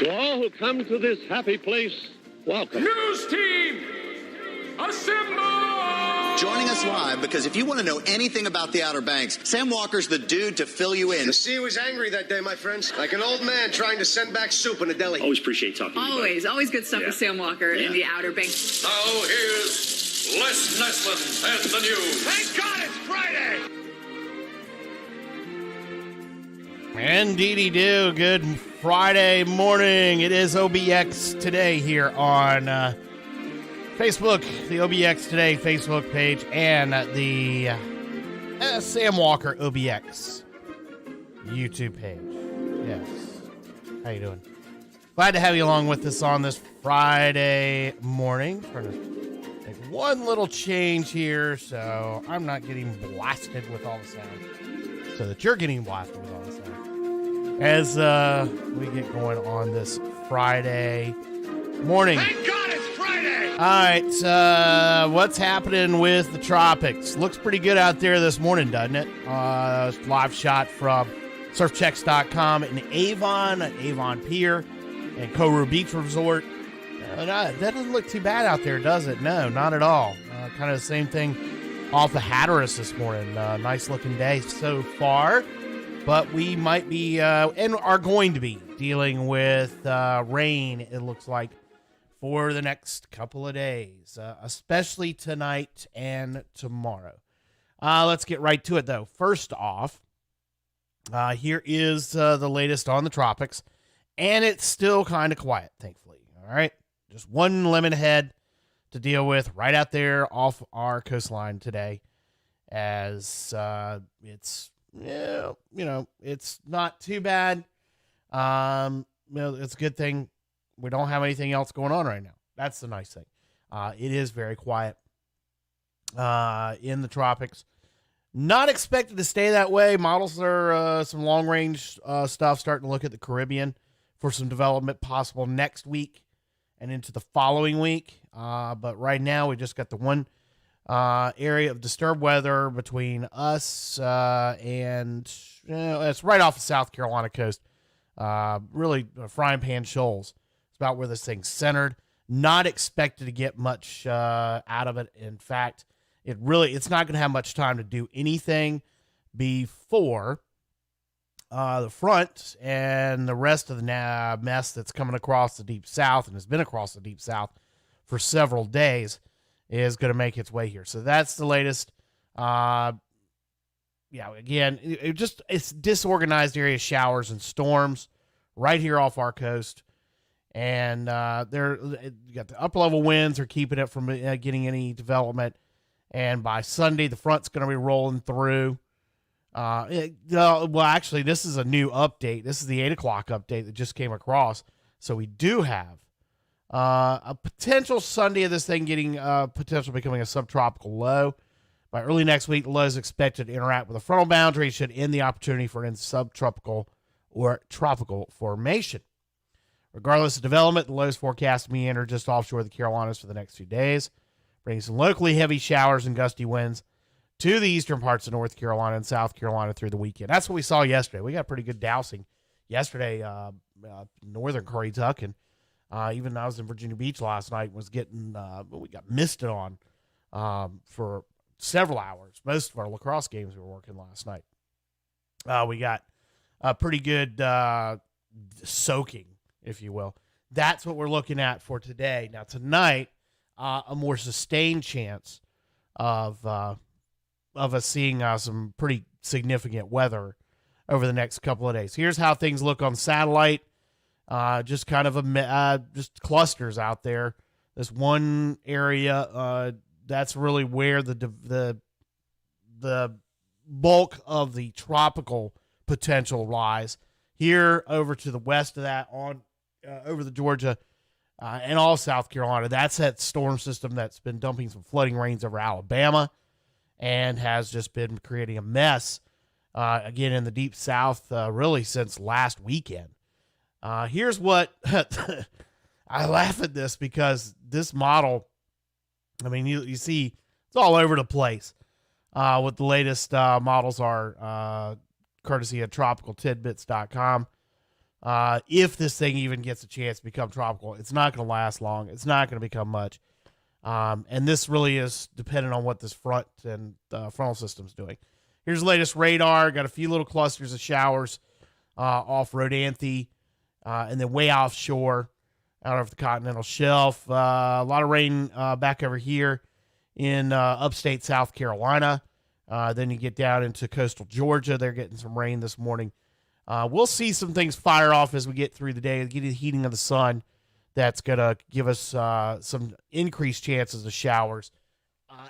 To all who come to this happy place, welcome. News team, assemble! Joining us live because if you want to know anything about the Outer Banks, Sam Walker's the dude to fill you in. The sea was angry that day, my friends. Like an old man trying to send back soup in a deli. Always appreciate talking to you. Always good stuff with Sam Walker in the Outer Banks. Now here's Les Nessman and the news. Thank God it's Friday! Indeedy do. Good Friday morning. It is OBX Today here on Facebook, the OBX Today Facebook page, and the Sam Walker OBX YouTube page. Yes. How you doing? Glad to have you along with us on this Friday morning. Trying to make one little change here so I'm not getting blasted with all the sound, so that you're getting blasted with all the sound as we get going on this Friday morning. Thank God it's Friday! All right, what's happening with the tropics? Looks pretty good out there this morning, doesn't it? Live shot from surfchecks.com in Avon Pier and Koru Beach Resort. That doesn't look too bad out there, does it? No, not at all. Kind of the same thing off the Hatteras this morning. Nice looking day so far. But we might be, and are going to be, dealing with rain, it looks like, for the next couple of days, especially tonight and tomorrow. Let's get right to it, though. First off, here is the latest on the tropics, and it's still kind of quiet, thankfully. All right, just one lemon head to deal with right out there off our coastline today, as it's... Yeah, it's not too bad. It's a good thing we don't have anything else going on right now. That's the nice thing. It is very quiet in the tropics. Not expected to stay that way. Models are some long-range stuff starting to look at the Caribbean for some development possible next week and into the following week. But right now, we just got the one area of disturbed weather between us and it's right off the South Carolina coast. Really frying pan shoals. It's about where this thing's centered. Not expected to get much out of it. In fact, it's not going to have much time to do anything before the front and the rest of the mess that's coming across the deep south and has been across the deep south for several days is going to make its way here. So that's the latest. Again, it's disorganized area showers and storms right here off our coast. And you got the upper level winds are keeping it from getting any development. And by Sunday, the front's going to be rolling through. Actually, this is a new update. This is the 8 o'clock update that just came across. So we do have a potential Sunday of this thing getting potential becoming a subtropical low. By early next week, the low is expected to interact with a frontal boundary. It should end the opportunity for an subtropical or tropical formation. Regardless of development, the low is forecast to meander just offshore the Carolinas for the next few days, bringing some locally heavy showers and gusty winds to the eastern parts of North Carolina and South Carolina through the weekend. That's what we saw yesterday. We got pretty good dousing yesterday, northern Kentucky. Even I was in Virginia Beach last night, was getting, we got misted on for several hours. Most of our lacrosse games we were working last night. We got a pretty good soaking, if you will. That's what we're looking at for today. Now, tonight, a more sustained chance of us seeing some pretty significant weather over the next couple of days. Here's how things look on satellite. Just kind of just clusters out there. This one area, that's really where the bulk of the tropical potential lies. Here over to the west of that, on over the Georgia and all South Carolina, that's that storm system that's been dumping some flooding rains over Alabama and has just been creating a mess again in the deep south really since last weekend. Here's what I laugh at this because this model, I mean, you see it's all over the place. What the latest models are, courtesy of tropicaltidbits.com. If this thing even gets a chance to become tropical, it's not going to last long. It's not going to become much. And this really is dependent on what this front and frontal system's doing. Here's the latest radar. Got a few little clusters of showers off Rodanthe and then way offshore out of the continental shelf. A lot of rain back over here in upstate South Carolina. Then you get down into coastal Georgia. They're getting some rain this morning. We'll see some things fire off as we get through the day. Get the heating of the sun. That's going to give us some increased chances of showers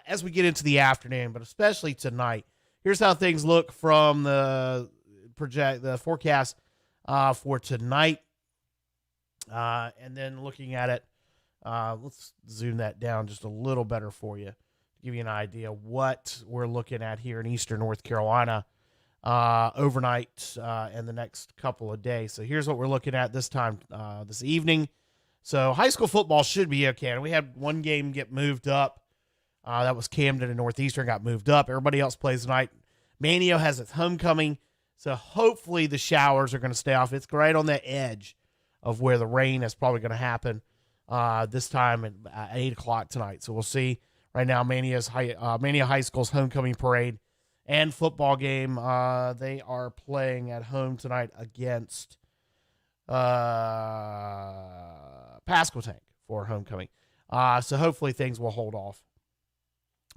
as we get into the afternoon, but especially tonight. Here's how things look from the forecast for tonight. And then looking at it, let's zoom that down just a little better for you to give you an idea what we're looking at here in eastern North Carolina overnight and the next couple of days. So here's what we're looking at this time this evening. So high school football should be okay. We had one game get moved up. That was Camden and Northeastern got moved up. Everybody else plays tonight. Manio has its homecoming. So hopefully the showers are going to stay off. It's right on the edge of where the rain is probably going to happen this time at 8 o'clock tonight. So we'll see. Right now, Mania High School's homecoming parade and football game. They are playing at home tonight against Pasquotank for homecoming. So hopefully things will hold off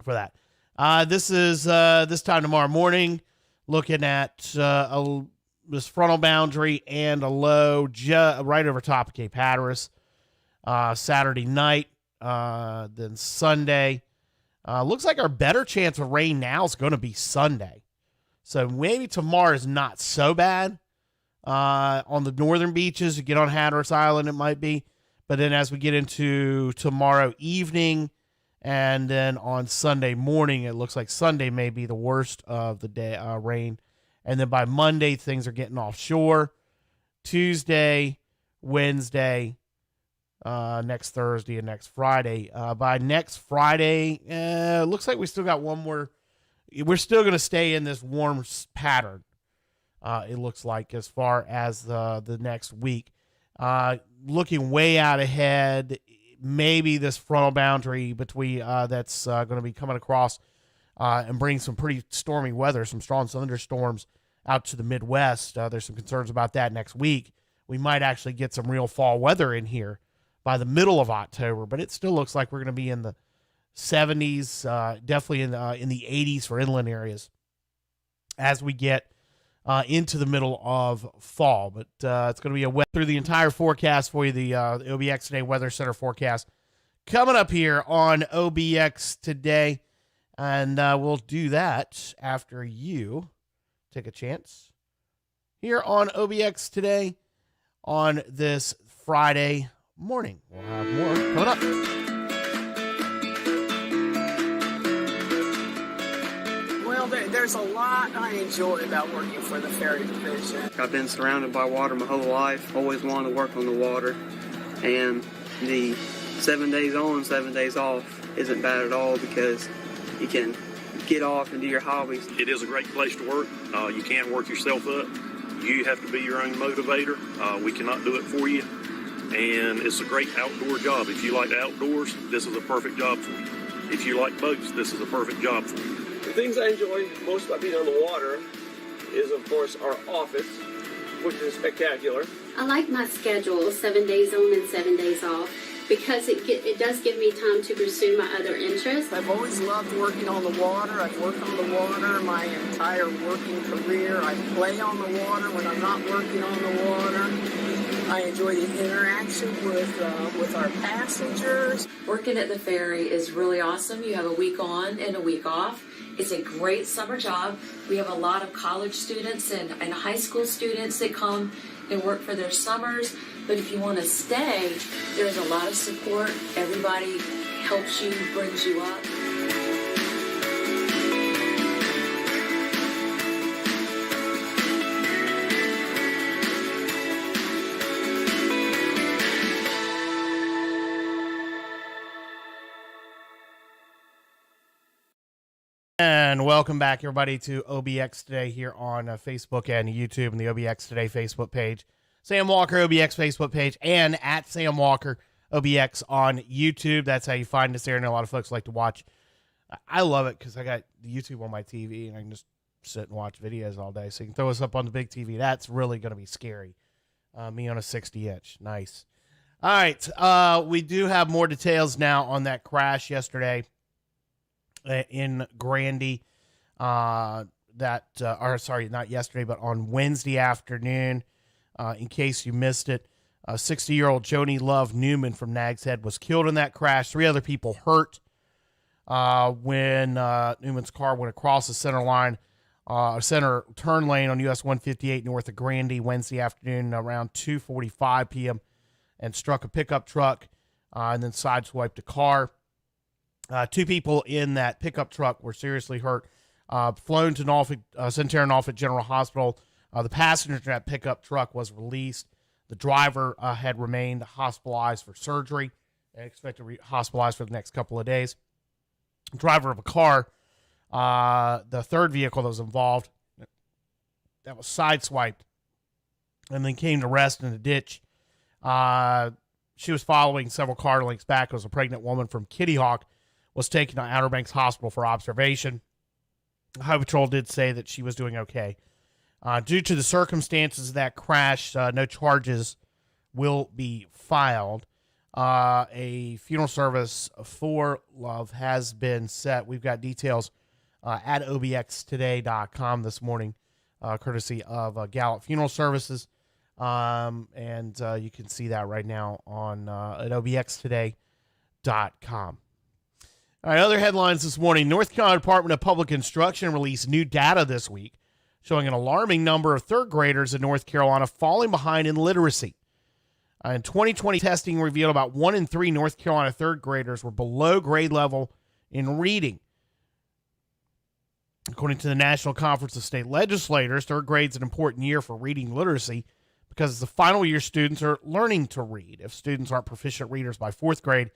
for that. This is this time tomorrow morning, looking at this frontal boundary and a low right over top of Cape Hatteras. Saturday night, then Sunday. Looks like our better chance of rain now is going to be Sunday. So maybe tomorrow is not so bad. On the northern beaches, you get on Hatteras Island, it might be. But then as we get into tomorrow evening and then on Sunday morning, it looks like Sunday may be the worst of the day rain. And then by Monday, things are getting offshore. Tuesday, Wednesday, next Thursday, and next Friday. By next Friday, it looks like we still got one more. We're still going to stay in this warm pattern, it looks like, as far as the next week. Looking way out ahead, maybe this frontal boundary between that's going to be coming across and bring some pretty stormy weather, some strong thunderstorms out to the Midwest. There's some concerns about that next week. We might actually get some real fall weather in here by the middle of October, but it still looks like we're going to be in the 70s, definitely in the 80s for inland areas as we get into the middle of fall. But it's going to be a wet through the entire forecast for you, the OBX Today Weather Center forecast coming up here on OBX Today. And we'll do that after you take a chance here on OBX Today on this Friday morning. We'll have more coming up. Well, there's a lot I enjoy about working for the ferry division. I've been surrounded by water my whole life, always wanted to work on the water, and the 7 days on, 7 days off isn't bad at all because you can get off and do your hobbies. It is a great place to work. You can work yourself up. You have to be your own motivator. We cannot do it for you. And it's a great outdoor job. If you like the outdoors, this is a perfect job for you. If you like boats, this is a perfect job for you. The things I enjoy most about being on the water is, of course, our office, which is spectacular. I like my schedule, 7 days on and 7 days off, because it does give me time to pursue my other interests. I've always loved working on the water. I've worked on the water my entire working career. I play on the water when I'm not working on the water. I enjoy the interaction with our passengers. Working at the ferry is really awesome. You have a week on and a week off. It's a great summer job. We have a lot of college students and high school students that come and work for their summers. But if you want to stay, there's a lot of support. Everybody helps you, brings you up. And welcome back, everybody, to OBX Today here on Facebook and YouTube and the OBX Today Facebook page. Sam Walker, OBX Facebook page, and at Sam Walker, OBX on YouTube. That's how you find us there, and a lot of folks like to watch. I love it because I got YouTube on my TV, and I can just sit and watch videos all day. So you can throw us up on the big TV. That's really going to be scary. Me on a 60-inch. Nice. All right, we do have more details now on that crash yesterday in Grandy. Not yesterday, but on Wednesday afternoon. In case you missed it, 60-year-old Joni Love Newman from Nags Head was killed in that crash. 3 other people hurt when Newman's car went across the center turn lane on US 158 north of Grandy Wednesday afternoon around 2:45 p.m. and struck a pickup truck and then sideswiped a car. 2 people in that pickup truck were seriously hurt, flown to Norfolk, Centennial Norfolk General Hospital. The passenger in that pickup truck was released. The driver had remained hospitalized for surgery and expected to be hospitalized for the next couple of days. The driver of a car, the third vehicle that was involved, that was sideswiped and then came to rest in a ditch. She was following several car lengths back. It was a pregnant woman from Kitty Hawk, was taken to Outer Banks Hospital for observation. Highway Patrol did say that she was doing okay. Due to the circumstances of that crash, no charges will be filed. A funeral service for Love has been set. We've got details at obxtoday.com this morning, courtesy of Gallup Funeral Services. And you can see that right now on at obxtoday.com. All right, other headlines this morning. North Carolina Department of Public Instruction released new data this week showing an alarming number of third graders in North Carolina falling behind in literacy. In 2020, testing revealed about 1 in 3 North Carolina third graders were below grade level in reading. According to the National Conference of State Legislators, third grade is an important year for reading literacy because it's the final year students are learning to read. If students aren't proficient readers by 4th grade,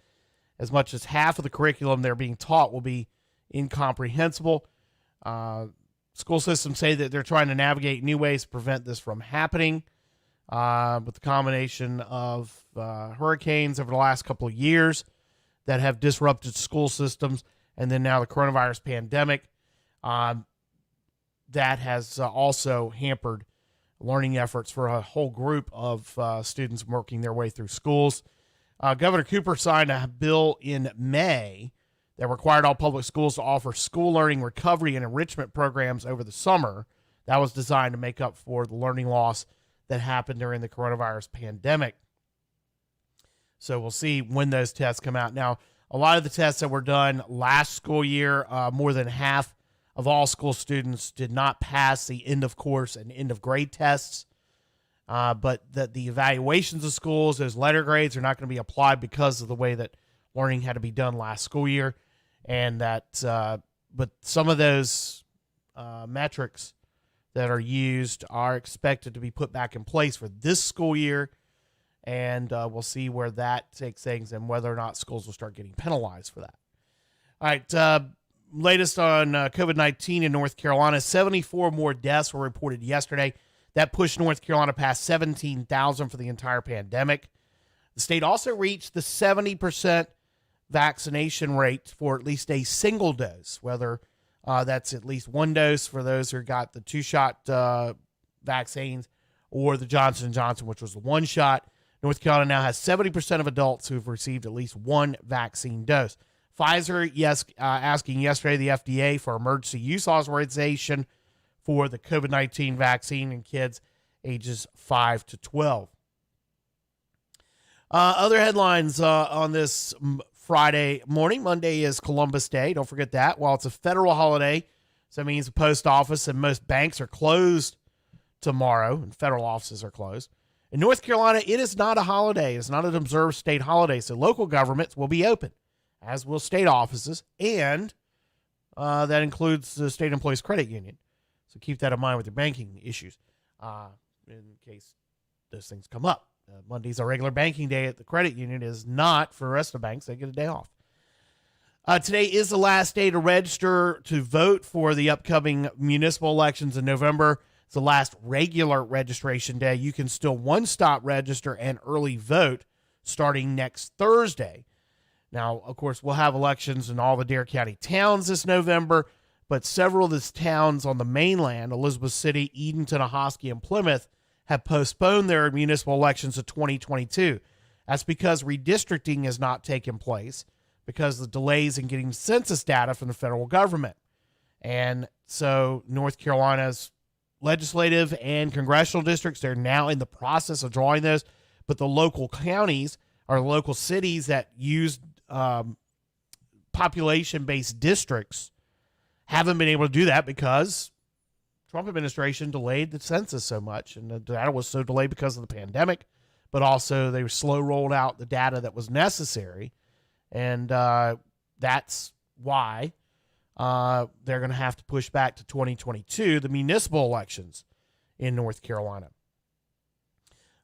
as much as half of the curriculum they're being taught will be incomprehensible. School systems say that they're trying to navigate new ways to prevent this from happening. With the combination of hurricanes over the last couple of years that have disrupted school systems, and then now the coronavirus pandemic, that has also hampered learning efforts for a whole group of students working their way through schools. Governor Cooper signed a bill in May that required all public schools to offer school learning recovery and enrichment programs over the summer. That was designed to make up for the learning loss that happened during the coronavirus pandemic. So we'll see when those tests come out. Now, a lot of the tests that were done last school year, more than half of all school students did not pass the end of course and end of grade tests. But the evaluations of schools, those letter grades, are not going to be applied because of the way that learning had to be done last school year. And that, but some of those metrics that are used are expected to be put back in place for this school year. And we'll see where that takes things and whether or not schools will start getting penalized for that. All right. Latest on COVID-19 in North Carolina, 74 more deaths were reported yesterday. That pushed North Carolina past 17,000 for the entire pandemic. The state also reached the 70% vaccination rate for at least a single dose, whether that's at least one dose for those who got the 2-shot vaccines or the Johnson & Johnson, which was the 1 shot. North Carolina now has 70% of adults who've received at least one vaccine dose. Pfizer, asking yesterday the FDA for emergency use authorization for the COVID-19 vaccine in kids ages 5 to 12. Other headlines on this Friday morning. Monday is Columbus Day. Don't forget that. While it's a federal holiday, so that means the post office and most banks are closed tomorrow, and federal offices are closed. In North Carolina, it is not a holiday. It's not an observed state holiday, so local governments will be open, as will state offices, and that includes the State Employees Credit Union. So keep that in mind with your banking issues in case those things come up. Monday's a regular banking day at the credit union. Is not for the rest of the banks. They get a day off. Today is the last day to register to vote for the upcoming municipal elections in November. It's the last regular registration day. You can still one-stop register and early vote starting next Thursday. Now, of course, we'll have elections in all the Dare County towns this November, but several of these towns on the mainland, Elizabeth City, Edenton, Ahoskie, and Plymouth, have postponed their municipal elections to 2022. That's because redistricting has not taken place because of the delays in getting census data from the federal government. And so North Carolina's legislative and congressional districts, they're now in the process of drawing those, but the local counties or local cities that use population-based districts haven't been able to do that because Trump administration delayed the census so much, and the data was so delayed because of the pandemic, but also they were slow rolled out the data that was necessary, and that's why they're going to have to push back to 2022, the municipal elections in North Carolina.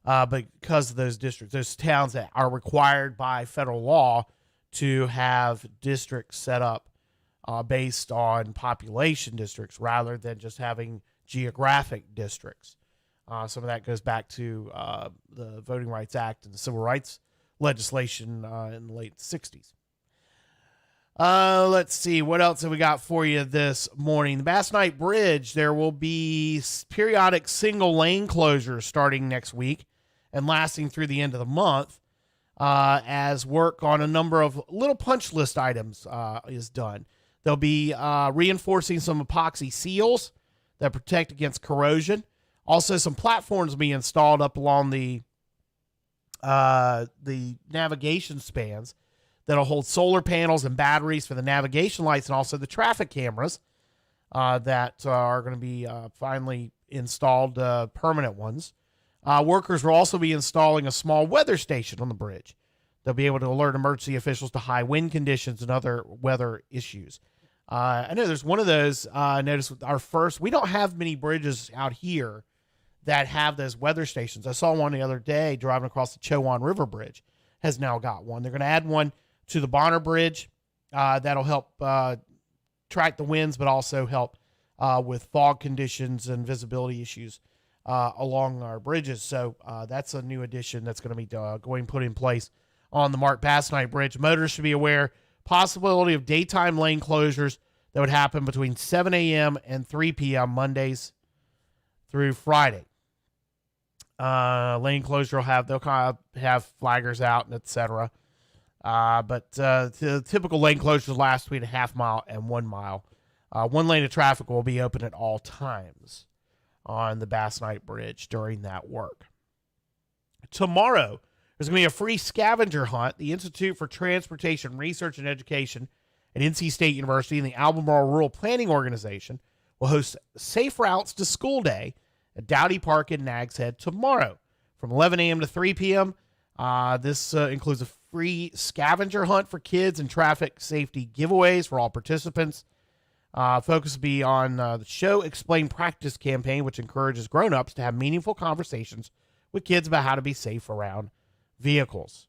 Because of those districts, those towns that are required by federal law to have districts set up based on population districts rather than just having geographic districts. Some of that goes back to the Voting Rights Act and the Civil Rights legislation in the late 60s. Let's see. What else have we got for you this morning? The Bass Knight Bridge, there will be periodic single lane closures starting next week and lasting through the end of the month as work on a number of little punch list items is done. They'll be reinforcing some epoxy seals that protect against corrosion. Also, some platforms will be installed up along the navigation spans that'll hold solar panels and batteries for the navigation lights and also the traffic cameras that are going to be finally installed, permanent ones. Workers will also be installing a small weather station on the bridge. They'll be able to alert emergency officials to high wind conditions and other weather issues. I know there's one of those. Notice our first, we don't have many bridges out here that have those weather stations. I saw one the other day driving across the Chowan River Bridge has now got one. They're going to add one to the Bonner Bridge. That'll help track the winds, but also help with fog conditions and visibility issues along our bridges. So that's a new addition that's going to be put in place on the Mark Bass Knight Bridge. Motorists should be aware possibility of daytime lane closures that would happen between 7 a.m. and 3 p.m. Mondays through Friday. Lane closure they'll kind of have flaggers out and etc. But the typical lane closures last between a half mile and 1 mile. One lane of traffic will be open at all times on the Bass Night Bridge during that work. Tomorrow, there's going to be a free scavenger hunt. The Institute for Transportation Research and Education at NC State University and the Albemarle Rural Planning Organization will host Safe Routes to School Day at Dowdy Park in Nags Head tomorrow from 11 a.m. to 3 p.m. This includes a free scavenger hunt for kids and traffic safety giveaways for all participants. Focus will be on the Show Explain Practice campaign, which encourages grown-ups to have meaningful conversations with kids about how to be safe around vehicles.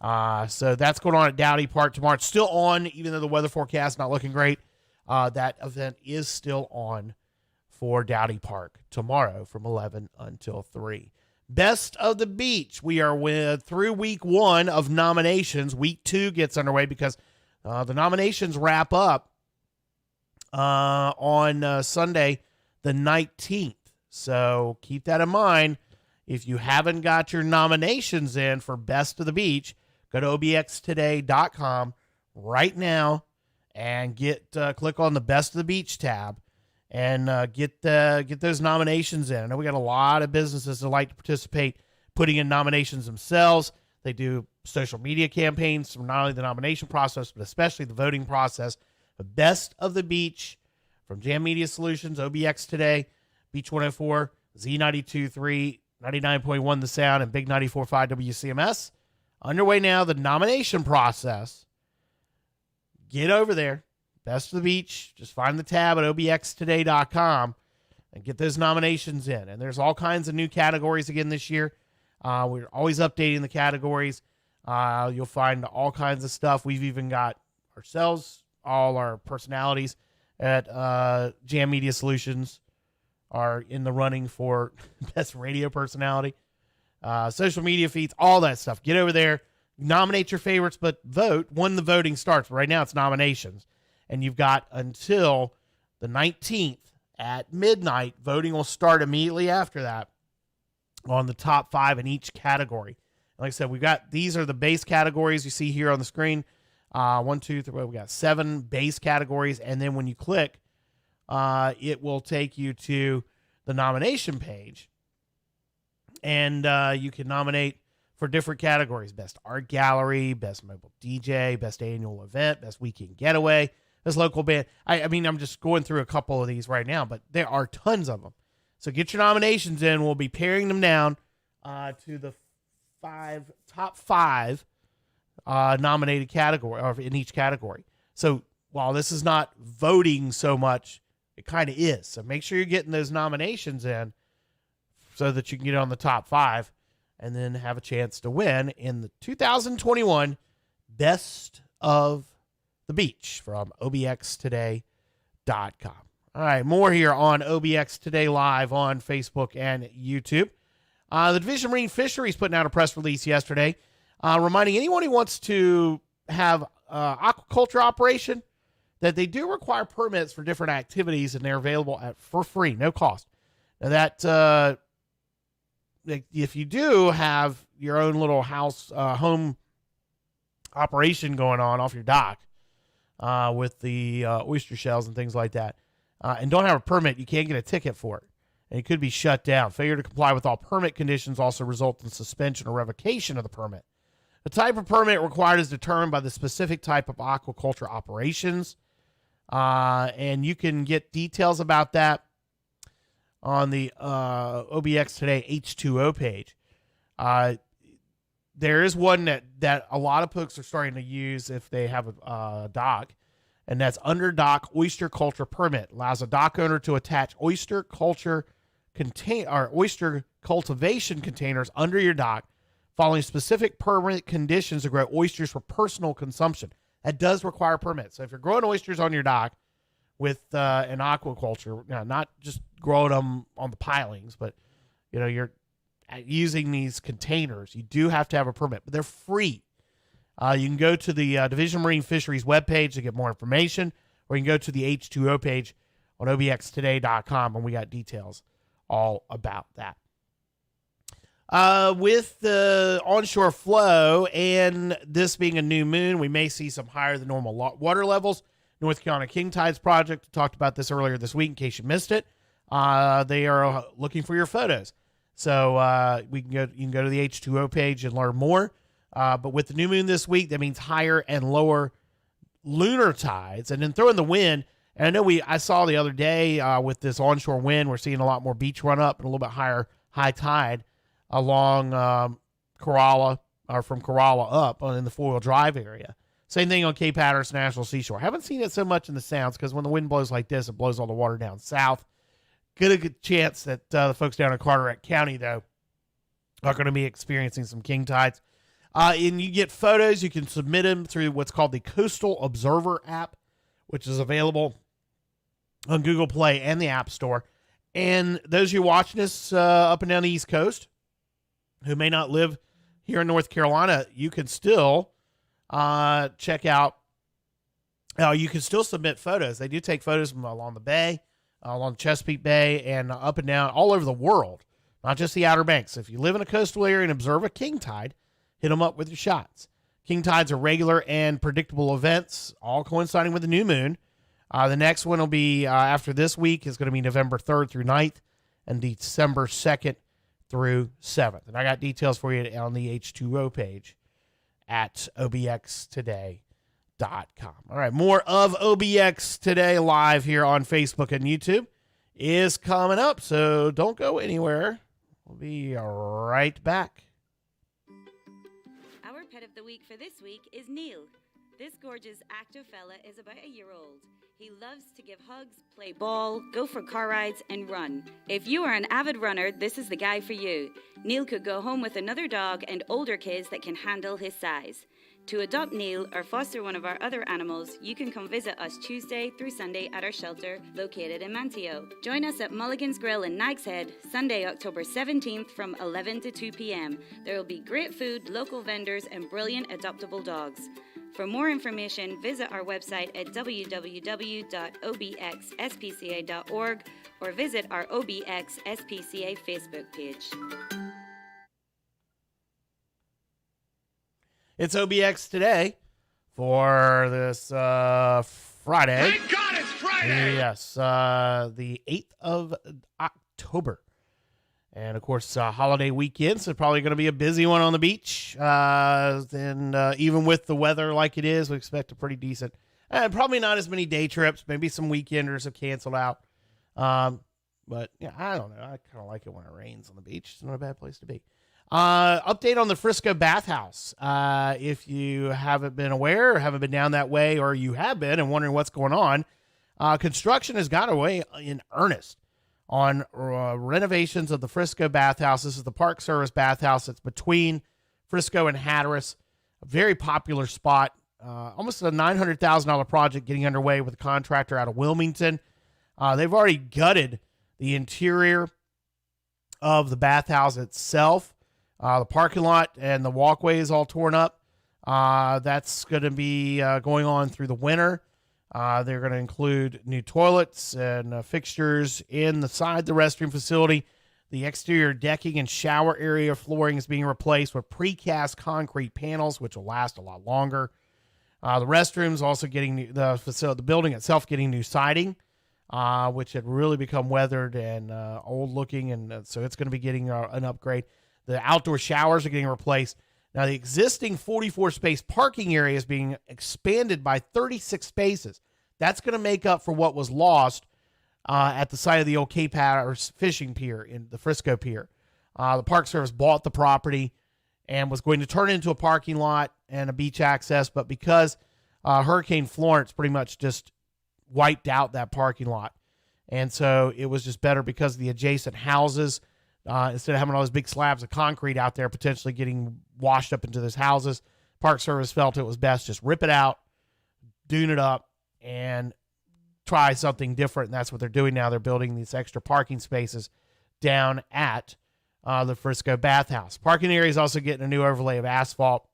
So that's going on at Dowdy Park tomorrow. It's still on, even though the weather forecast is not looking great. That event is still on for Dowdy Park tomorrow from 11 until 3. Best of the Beach. We are through week 1 of nominations. Week 2 gets underway because the nominations wrap up on Sunday the 19th. So keep that in mind. If you haven't got your nominations in for Best of the Beach, go to obxtoday.com right now and click on the Best of the Beach tab and get those nominations in. I know we got a lot of businesses that like to participate, putting in nominations themselves. They do social media campaigns for not only the nomination process, but especially the voting process. The Best of the Beach from Jam Media Solutions, OBX Today, Beach 104, Z92.3, 99.1 The Sound, and Big 94.5 WCMS. Underway now, the nomination process. Get over there. Best of the Beach. Just find the tab at obxtoday.com and get those nominations in. And there's all kinds of new categories again this year. We're always updating the categories. You'll find all kinds of stuff. We've even got ourselves, all our personalities at Jam Media Solutions are in the running for best radio personality. Social media feeds, all that stuff. Get over there, nominate your favorites, but vote when the voting starts. Right now it's nominations. And you've got until the 19th at midnight. Voting will start immediately after that on the top 5 in each category. Like I said, these are the base categories you see here on the screen. 1, 2, 3, we got 7 base categories. And then when you click, it will take you to the nomination page. And you can nominate for different categories. Best art gallery, best mobile DJ, best annual event, best weekend getaway, best local band. I mean, I'm just going through a couple of these right now, but there are tons of them. So get your nominations in. We'll be paring them down to the top five nominated category or in each category. So while this is not voting so much, it kind of is. So make sure you're getting those nominations in so that you can get on the top 5 and then have a chance to win in the 2021 Best of the Beach from obxtoday.com. All right, more here on OBX Today Live on Facebook and YouTube. The Division of Marine Fisheries putting out a press release yesterday reminding anyone who wants to have aquaculture operation that they do require permits for different activities, and they're available for free, no cost. Now that if you do have your own little home operation going on off your dock with the oyster shells and things like that, and don't have a permit, you can't get a ticket for it, and it could be shut down. Failure to comply with all permit conditions also result in suspension or revocation of the permit. The type of permit required is determined by the specific type of aquaculture operations, and you can get details about that on the OBX Today H2O page. There is one that a lot of folks are starting to use if they have a dock, and that's under dock oyster culture permit. Allows a dock owner to attach oyster cultivation containers under your dock following specific permit conditions to grow oysters for personal consumption. That does require permits. So if you're growing oysters on your dock with an aquaculture, not just growing them on the pilings, but you're using these containers, you do have to have a permit, but they're free. You can go to the Division of Marine Fisheries webpage to get more information, or you can go to the H2O page on obxtoday.com, and we got details all about that. With the onshore flow and this being a new moon, we may see some higher than normal water levels. North Carolina King Tides Project, we talked about this earlier this week in case you missed it. They are looking for your photos. So you can go to the H2O page and learn more. But with the new moon this week, that means higher and lower lunar tides. And then throw in the wind. And I know I saw the other day with this onshore wind, we're seeing a lot more beach run up and a little bit higher high tide along Corolla, or from Corolla up in the four-wheel drive area. Same thing on Cape Hatteras National Seashore. Haven't seen it so much in the Sounds because when the wind blows like this, it blows all the water down south. Good chance that the folks down in Carteret County, though, are going to be experiencing some king tides. And you get photos. You can submit them through what's called the Coastal Observer app, which is available on Google Play and the App Store. And those of you watching us up and down the East Coast who may not live here in North Carolina, you can still check out. You can still submit photos. They do take photos from along the bay, along Chesapeake Bay, and up and down all over the world, not just the Outer Banks. If you live in a coastal area and observe a king tide, hit them up with your shots. King tides are regular and predictable events, all coinciding with the new moon. The next one will be after this week is going to be November 3rd through 9th and December 2nd through 7th. And I got details for you on the H2O page at obxtoday.com. All right, more of OBX Today live here on Facebook and YouTube is coming up, so don't go anywhere. We'll be right back. Our pet of the week for this week is Neil. This gorgeous active fella is about a year old. He loves to give hugs, play ball, go for car rides, and run. If you are an avid runner, this is the guy for you. Neil could go home with another dog and older kids that can handle his size. To adopt Neil or foster one of our other animals, you can come visit us Tuesday through Sunday at our shelter located in Manteo. Join us at Mulligan's Grill in Nags Head, Sunday, October 17th from 11 to 2 p.m. There will be great food, local vendors, and brilliant adoptable dogs. For more information, visit our website at www.obxspca.org or visit our OBX SPCA Facebook page. It's OBX Today for this Friday. Thank God it's Friday! Yes, the 8th of October. And, of course, holiday weekend, so probably going to be a busy one on the beach. And even with the weather like it is, we expect a pretty decent, probably not as many day trips. Maybe some weekenders have canceled out. But, yeah, I don't know. I kind of like it when it rains on the beach. It's not a bad place to be. Update on the Frisco Bathhouse. If you haven't been aware or haven't been down that way, or you have been and wondering what's going on, construction has got away in earnest on renovations of the Frisco Bathhouse. This is the Park Service bathhouse. It's between Frisco and Hatteras, a very popular spot. Almost a $900,000 project getting underway with a contractor out of Wilmington. They've already gutted the interior of the bathhouse itself. The parking lot and the walkway is all torn up. That's going to be going on through the winter. They're going to include new toilets and fixtures inside the restroom facility. The exterior decking and shower area flooring is being replaced with precast concrete panels, which will last a lot longer. The restrooms also getting the building itself getting new siding, which had really become weathered and old looking, and so it's going to be getting an upgrade. The outdoor showers are getting replaced. Now, the existing 44-space parking area is being expanded by 36 spaces. That's going to make up for what was lost at the site of the old Cape Hatteras fishing pier in the Frisco Pier. The Park Service bought the property and was going to turn it into a parking lot and a beach access, but because Hurricane Florence pretty much just wiped out that parking lot, and so it was just better because of the adjacent houses. Instead of having all those big slabs of concrete out there potentially getting washed up into those houses, Park Service felt it was best just rip it out, dune it up, and try something different. And that's what they're doing now. They're building these extra parking spaces down at the Frisco Bathhouse. Parking area is also getting a new overlay of asphalt.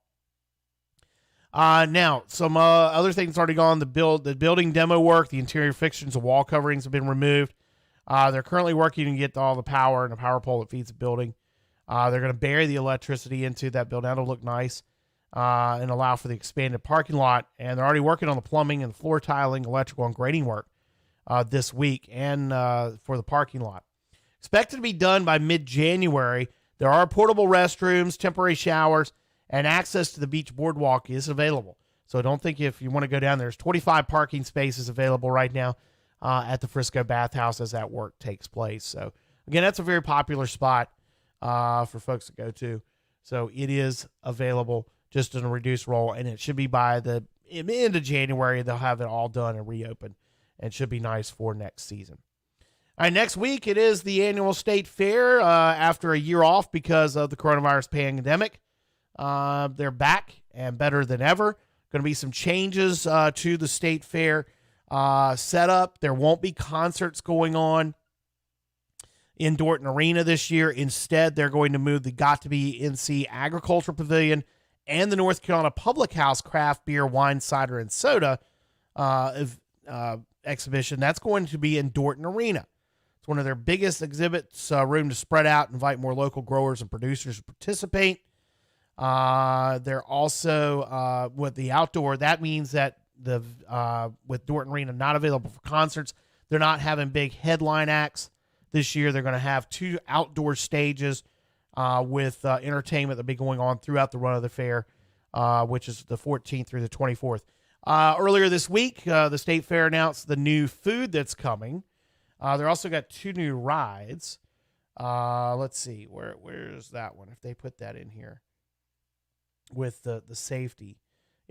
Now, some other things already gone. The building demo work, the interior fixtures, the wall coverings have been removed. They're currently working to get all the power and the power pole that feeds the building They're going to bury the electricity into that building. That'll look nice and allow for the expanded parking lot. And they're already working on the plumbing and floor tiling, electrical, and grading work this week and for the parking lot. Expected to be done by mid-January. There are portable restrooms, temporary showers, and access to the beach boardwalk is available. So don't think if you want to go down, there's 25 parking spaces available right now at the Frisco Bathhouse as that work takes place. So, again, that's a very popular spot for folks to go to. So it is available just in a reduced role, and it should be by the end of January. They'll have it all done and reopened, and should be nice for next season. All right, next week it is the annual state fair after a year off because of the coronavirus pandemic. They're back and better than ever. Going to be some changes to the state fair setup. There won't be concerts going on in Dorton Arena this year. Instead, they're going to move the Got to Be NC Agriculture Pavilion and the North Carolina Public House Craft Beer, Wine, Cider, and Soda exhibition. That's going to be in Dorton Arena. It's one of their biggest exhibits, room to spread out, invite more local growers and producers to participate. They're also with the outdoor. That means that with Dorton Arena not available for concerts, they're not having big headline acts this year. They're going to have 2 outdoor stages with entertainment that'll be going on throughout the run of the fair, which is the 14th through the 24th. Earlier this week, the state fair announced the new food that's coming. They're also got 2 new rides. Let's see, where's that one? If they put that in here with the safety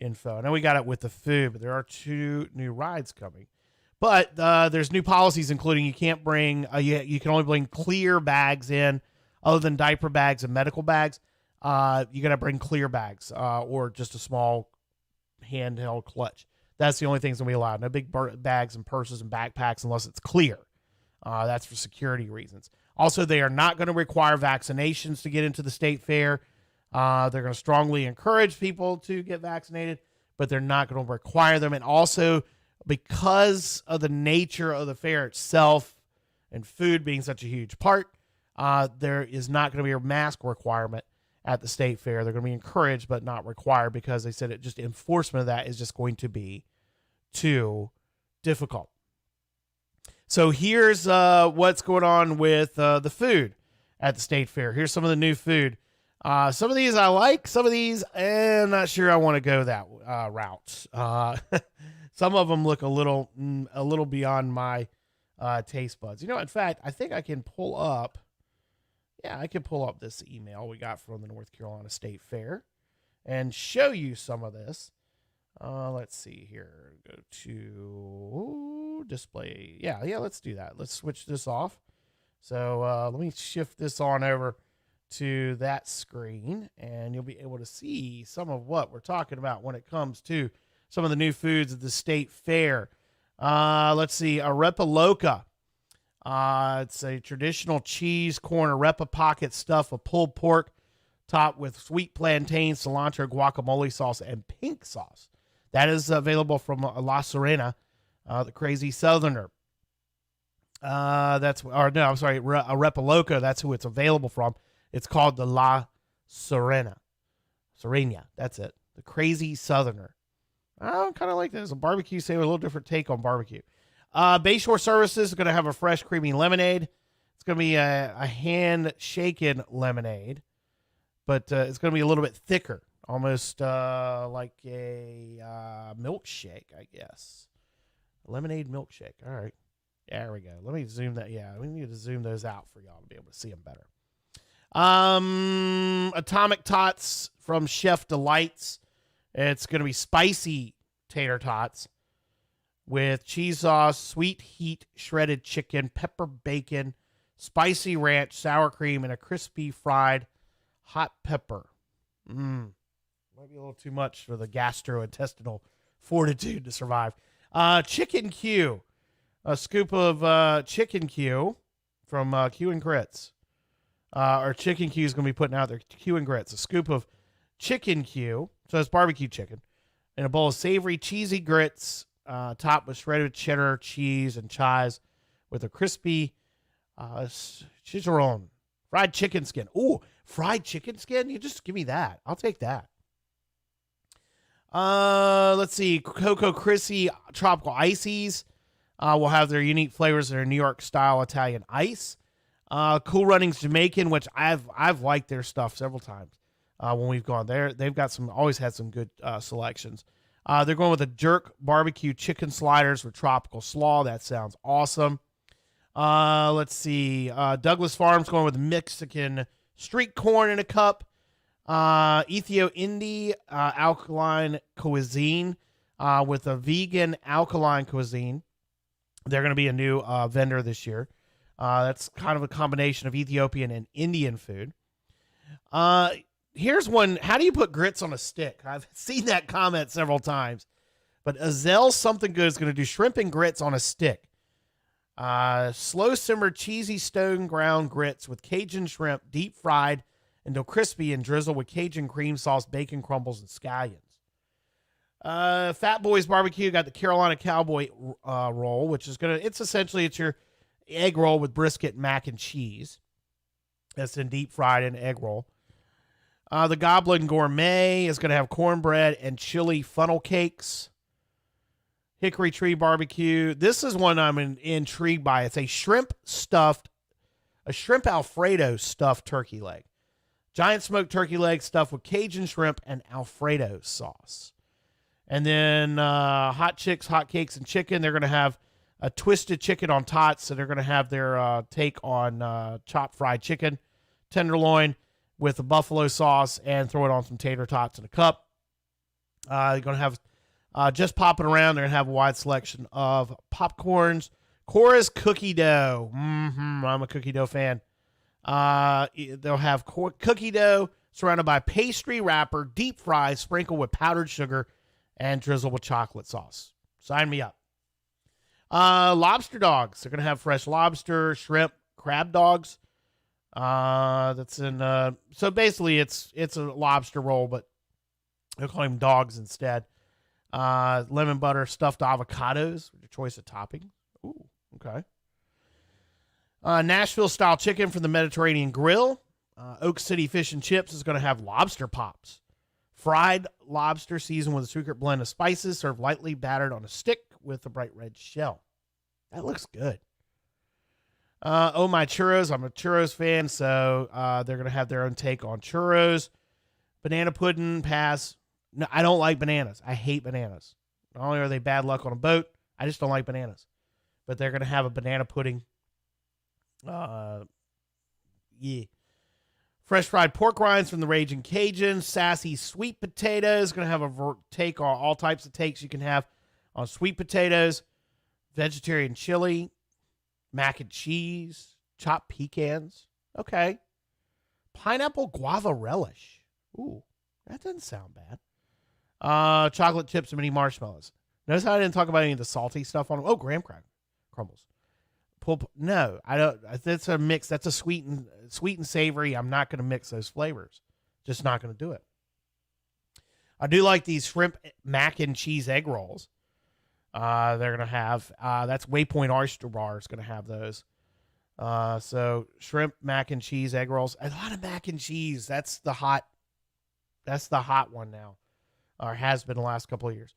info. I know we got it with the food, but there are 2 new rides coming. But there's new policies, including you can't bring, you can only bring clear bags in, other than diaper bags and medical bags. You got to bring clear bags or just a small handheld clutch. That's the only things that we allow. No big bags and purses and backpacks unless it's clear. That's for security reasons. Also, they are not going to require vaccinations to get into the state fair. They're going to strongly encourage people to get vaccinated, but they're not going to require them. And also, because of the nature of the fair itself and food being such a huge part, there is not going to be a mask requirement at the state fair. They're going to be encouraged but not required because they said enforcement of that is just going to be too difficult. So here's what's going on with the food at the state fair. Here's some of the new food. Some of these I like. Some of these, I'm not sure I want to go that route. Some of them look a little beyond my taste buds. In fact, I think I can pull up. Yeah, I can pull up this email we got from the North Carolina State Fair and show you some of this. Let's see here. Go to display. Yeah, let's do that. Let's switch this off. So let me shift this on over to that screen, and you'll be able to see some of what we're talking about when it comes to some of the new foods at the state fair. Let's see, arepa loca. It's a traditional cheese corn arepa pocket stuffed with pulled pork, topped with sweet plantain, cilantro, guacamole sauce, and pink sauce. That is available from La Serena, the Crazy Southerner. Arepa loca. That's who it's available from. It's called the La Serena. That's it. The Crazy Southerner. I kind of like this. A barbecue sandwich, a little different take on barbecue. Bayshore Services is going to have a fresh, creamy lemonade. It's going to be a hand-shaken lemonade, but it's going to be a little bit thicker, almost like a milkshake, I guess. A lemonade milkshake. All right. There we go. Let me zoom that. Yeah, we need to zoom those out for y'all to be able to see them better. Atomic Tots from Chef Delights. It's going to be spicy tater tots with cheese sauce, sweet heat, shredded chicken, pepper bacon, spicy ranch, sour cream, and a crispy fried hot pepper. Might be a little too much for the gastrointestinal fortitude to survive. Chicken Q. A scoop of chicken Q from Q and Grits. Or Chicken Q is going to be putting out their Q and Grits. A scoop of chicken Q, so it's barbecue chicken, and a bowl of savory, cheesy grits, topped with shredded cheddar cheese and chives, with a crispy chicharron, fried chicken skin. Ooh, fried chicken skin. You just give me that. I'll take that. Let's see. Coco Chrissy Tropical Ices will have their unique flavors that are New York style Italian ice. Cool Runnings Jamaican, which I've liked their stuff several times when we've gone there. They've got always had some good selections. They're going with a jerk barbecue chicken sliders with tropical slaw. That sounds awesome. Let's see. Douglas Farms going with Mexican street corn in a cup. Ethio Indie alkaline cuisine with a vegan alkaline cuisine. They're going to be a new vendor this year. That's kind of a combination of Ethiopian and Indian food. Here's one. How do you put grits on a stick? I've seen that comment several times. But Azelle Something Good is going to do shrimp and grits on a stick. Slow simmer cheesy stone ground grits with Cajun shrimp, deep fried until crispy and drizzled with Cajun cream sauce, bacon crumbles, and scallions. Fat Boys Barbecue got the Carolina Cowboy roll, which is it's your egg roll with brisket, mac, and cheese. That's in deep fried and egg roll. The Goblin Gourmet is going to have cornbread and chili funnel cakes. Hickory Tree Barbecue. This is one I'm intrigued by. It's a shrimp Alfredo stuffed turkey leg. Giant smoked turkey leg stuffed with Cajun shrimp and Alfredo sauce. And then Hot Chicks, Hot Cakes, and Chicken. They're going to have a twisted chicken on Tots. So they're going to have their take on chopped fried chicken, tenderloin with a buffalo sauce, and throw it on some tater tots in a cup. They're going to have just popping around. They're going to have a wide selection of popcorns. Cora's Cookie Dough. I'm a cookie dough fan. They'll have cookie dough surrounded by pastry wrapper, deep fried, sprinkled with powdered sugar, and drizzled with chocolate sauce. Sign me up. Lobster dogs. They're going to have fresh lobster, shrimp, crab dogs. That's in. So basically, it's a lobster roll, but they'll call them dogs instead. Lemon butter stuffed avocados with your choice of toppings. Ooh, okay. Nashville style chicken from the Mediterranean Grill. Oak City Fish and Chips is going to have lobster pops. Fried lobster seasoned with a secret blend of spices, served lightly battered on a stick with a bright red shell. That looks good. Oh My Churros. I'm a churros fan, so they're going to have their own take on churros. Banana pudding, pass. No, I don't like bananas. I hate bananas. Not only are they bad luck on a boat, I just don't like bananas. But they're going to have a banana pudding. Yeah. Fresh fried pork rinds from the Raging Cajun. Sassy sweet potatoes. Going to have a take on all types of takes you can have on sweet potatoes. Vegetarian chili. Mac and cheese. Chopped pecans. Okay. Pineapple guava relish. Ooh, that doesn't sound bad. Chocolate chips and mini marshmallows. Notice how I didn't talk about any of the salty stuff on them. Oh, graham crumbles. No, I don't. That's a mix. That's a sweet and savory. I'm not going to mix those flavors. Just not going to do it. I do like these shrimp mac and cheese egg rolls. They're going to have, that's Waypoint Oyster Bar is going to have those. So shrimp mac and cheese egg rolls. A lot of mac and cheese. That's the hot one now, or has been the last couple of years.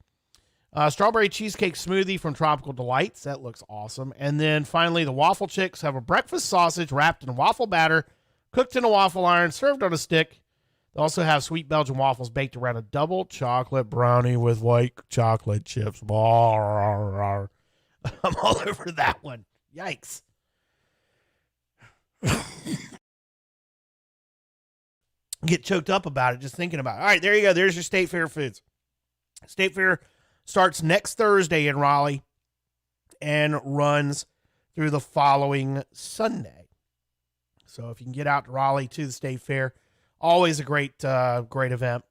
Strawberry cheesecake smoothie from Tropical Delights. That looks awesome. And then finally, the Waffle Chicks have a breakfast sausage wrapped in waffle batter, cooked in a waffle iron, served on a stick. They also have sweet Belgian waffles baked around a double chocolate brownie with white chocolate chips. I'm all over that one. Yikes. Get choked up about it just thinking about it. All right, there you go. There's your State Fair foods. State Fair starts next Thursday in Raleigh and runs through the following Sunday. So if you can get out to Raleigh to the State Fair, always a great event,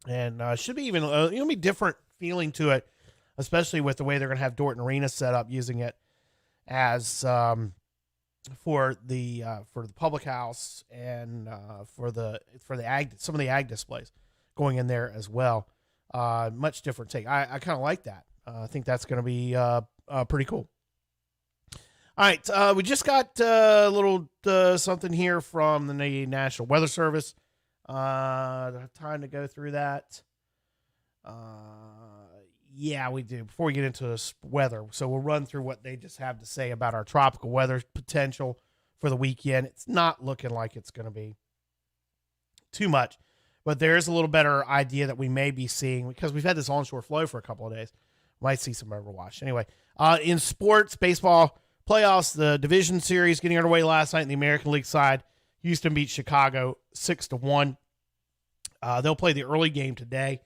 and should be even be different feeling to it, especially with the way they're going to have Dorton Arena set up, using it as for the public house and for the ag, some of the ag displays going in there as well. Much different take. I kind of like that. I think that's going to be pretty cool. All right, we just got a little something here from the National Weather Service. Time to go through that. Yeah, we do. Before we get into this weather, so we'll run through what they just have to say about our tropical weather potential for the weekend. It's not looking like it's going to be too much, but there is a little better idea that we may be seeing because we've had this onshore flow for a couple of days. Might see some overwash. Anyway, in sports, baseball playoffs, the division series getting underway last night in the American League side. Houston beat Chicago 6-1. They'll play the early game today.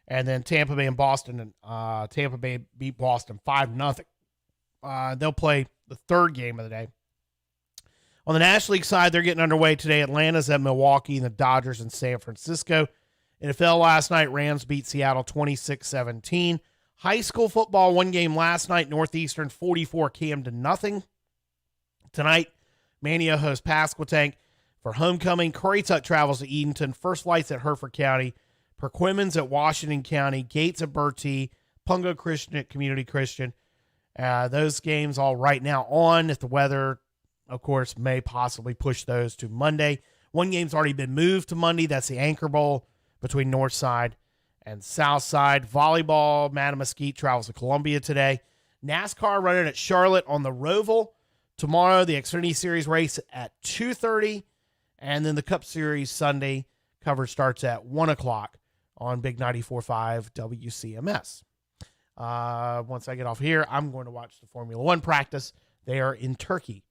And then Tampa Bay and Boston, and Tampa Bay beat Boston 5-0. They'll play the third game of the day. On the National League side, they're getting underway today. Atlanta's at Milwaukee and the Dodgers in San Francisco. NFL last night, Rams beat Seattle 26-17. High school football, one game last night, Northeastern 44, Camden nothing. Tonight, Mania hosts Pasquotank for homecoming. Currituck travels to Edenton. First Lights at Hereford County. Perquimans at Washington County, Gates at Bertie, Pungo Christian at Community Christian. Those games all right now on. If the weather, of course, may possibly push those to Monday. One game's already been moved to Monday. That's the Anchor Bowl between Northside and Southside. Volleyball, Mattamuskeet travels to Columbia today. NASCAR running at Charlotte on the Roval. Tomorrow, the Xfinity Series race at 2:30. And then the Cup Series Sunday coverage starts at 1 o'clock on Big 94.5 WCMS. Once I get off here, I'm going to watch the Formula One practice. They are in Turkey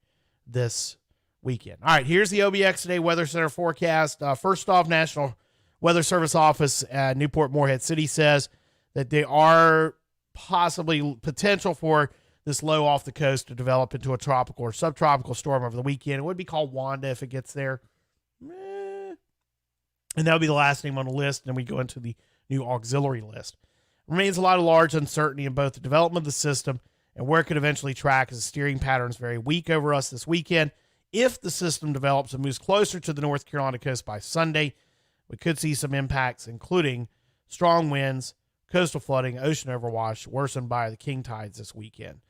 this weekend. All right, here's the OBX Today Weather Center forecast. First off, National Weather Service Office at Newport Morehead City says that they are possibly potential for this low off the coast to develop into a tropical or subtropical storm over the weekend. It would be called Wanda if it gets there. And that'll be the last name on the list. And then we go into the new auxiliary list. Remains a lot of large uncertainty in both the development of the system and where it could eventually track as the steering pattern is very weak over us this weekend. If the system develops and moves closer to the North Carolina coast by Sunday, we could see some impacts, including strong winds, coastal flooding, ocean overwash, worsened by the king tides this weekend.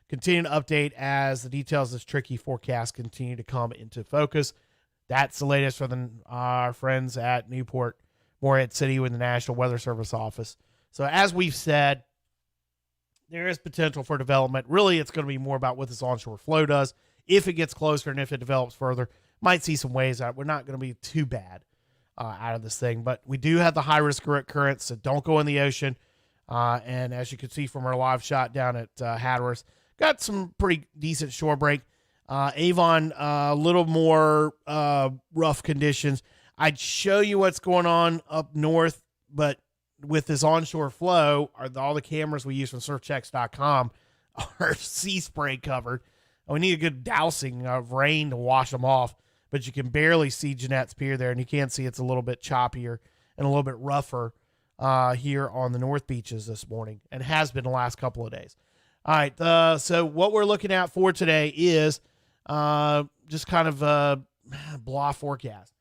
Continue to update as the details of this tricky forecast continue to come into focus. That's the latest from our friends at Newport Morehead City with the National Weather Service Office. So as we've said, there is potential for development. Really, it's going to be more about what this onshore flow does. If it gets closer and if it develops further, might see some waves out. We're not going to be too bad out of this thing. But we do have the high-risk currents, so don't go in the ocean. And as you can see from our live shot down at Hatteras, got some pretty decent shore break. Avon, a little more rough conditions. I'd show you what's going on up north, but with this onshore flow, all the cameras we use from surfchecks.com are sea spray covered. We need a good dousing of rain to wash them off, but you can barely see Jeanette's Pier there, and you can see it's a little bit choppier and a little bit rougher here on the North Beaches this morning, and has been the last couple of days. All right, so what we're looking at for today is just kind of a blah forecast.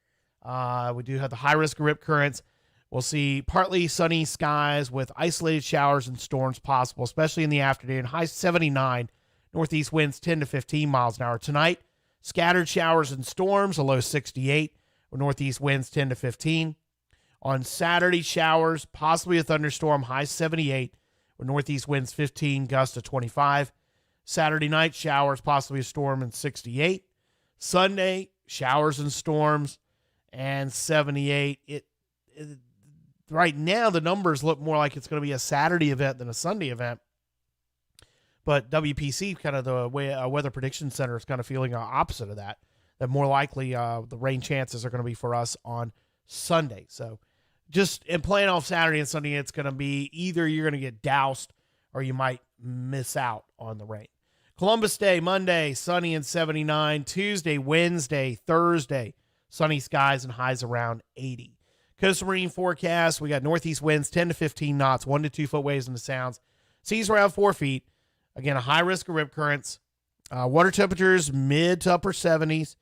We do have the high risk of rip currents. We'll see partly sunny skies with isolated showers and storms possible, especially in the afternoon. High 79, northeast winds 10 to 15 miles an hour. Tonight, scattered showers and storms, a low 68, with northeast winds 10 to 15. On Saturday, showers, possibly a thunderstorm, high 78, with northeast winds 15, gusts to 25. Saturday night, showers, possibly a storm, and 68. Sunday, showers and storms, and 78. Right now, the numbers look more like it's going to be a Saturday event than a Sunday event. But WPC, kind of the way Weather Prediction Center, is kind of feeling opposite of that. That more likely the rain chances are going to be for us on Sunday. So just in playing off Saturday and Sunday, it's going to be either you're going to get doused or you might miss out on the rain. Columbus Day, Monday, sunny and 79. Tuesday, Wednesday, Thursday, sunny skies and highs around 80. Coastal marine forecast, we got northeast winds 10 to 15 knots, 1 to 2 foot waves in the sounds. Seas around 4 feet. Again, a high risk of rip currents. Water temperatures mid to upper 70s.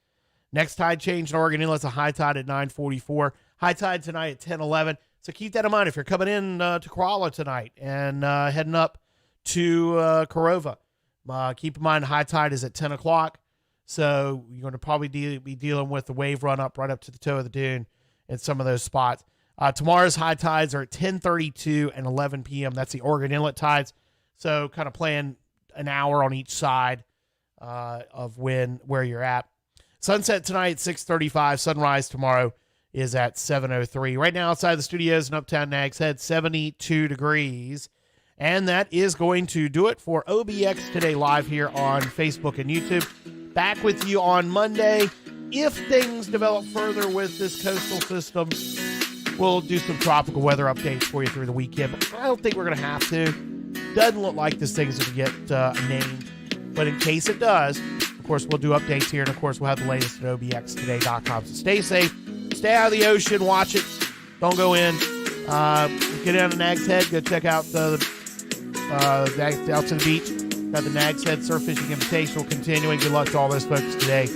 Next tide change in Oregon Inlet's a high tide at 9:44. High tide tonight at 10:11. So keep that in mind if you're coming in to Corolla tonight and heading up to Corova. Keep in mind, high tide is at 10 o'clock. So you're going to probably be dealing with the wave run up right up to the toe of the dune in some of those spots. Tomorrow's high tides are at 10:32 and 11 p.m. That's the Oregon Inlet tides. So kind of playing an hour on each side of where you're at. Sunset tonight at 6:35. Sunrise tomorrow is at 7:03. Right now outside the studios in Uptown Nags Head, 72 degrees. And that is going to do it for OBX Today live here on Facebook and YouTube. Back with you on Monday. If things develop further with this coastal system, we'll do some tropical weather updates for you through the weekend. But I don't think we're going to have to. Doesn't look like this thing's going to get named. But in case it does, of course, we'll do updates here. And, of course, we'll have the latest at obxtoday.com. So stay safe. Stay out of the ocean. Watch it. Don't go in. Get down to Nags Head. Go check out out to the beach. Got the Nags Head Surf Fishing Invitational continuing. Good luck to all those folks today.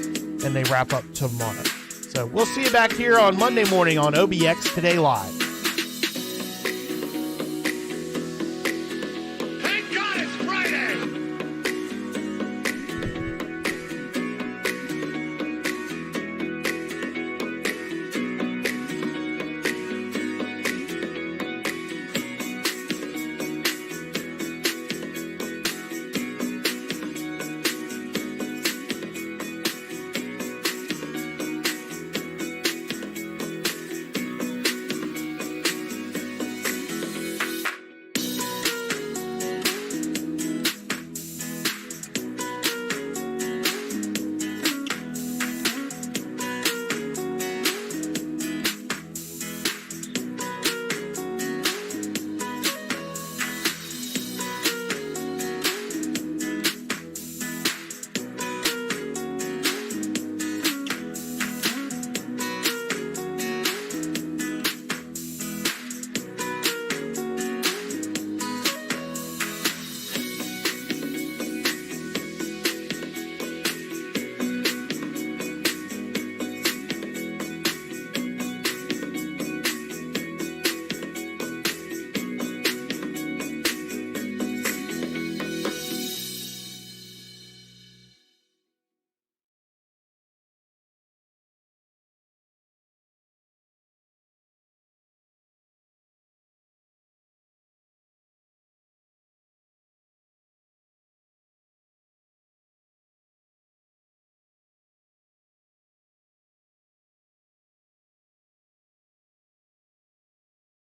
And they wrap up tomorrow. So we'll see you back here on Monday morning on OBX Today Live. Thank God it's Friday!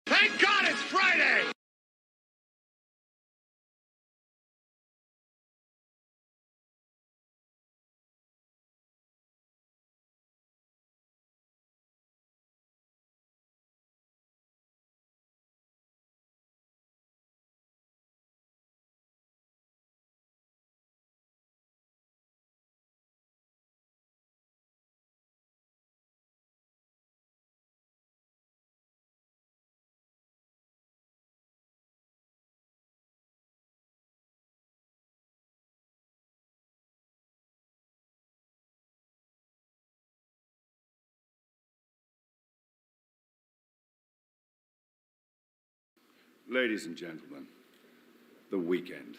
Thank God it's Friday! Ladies and gentlemen, the weekend.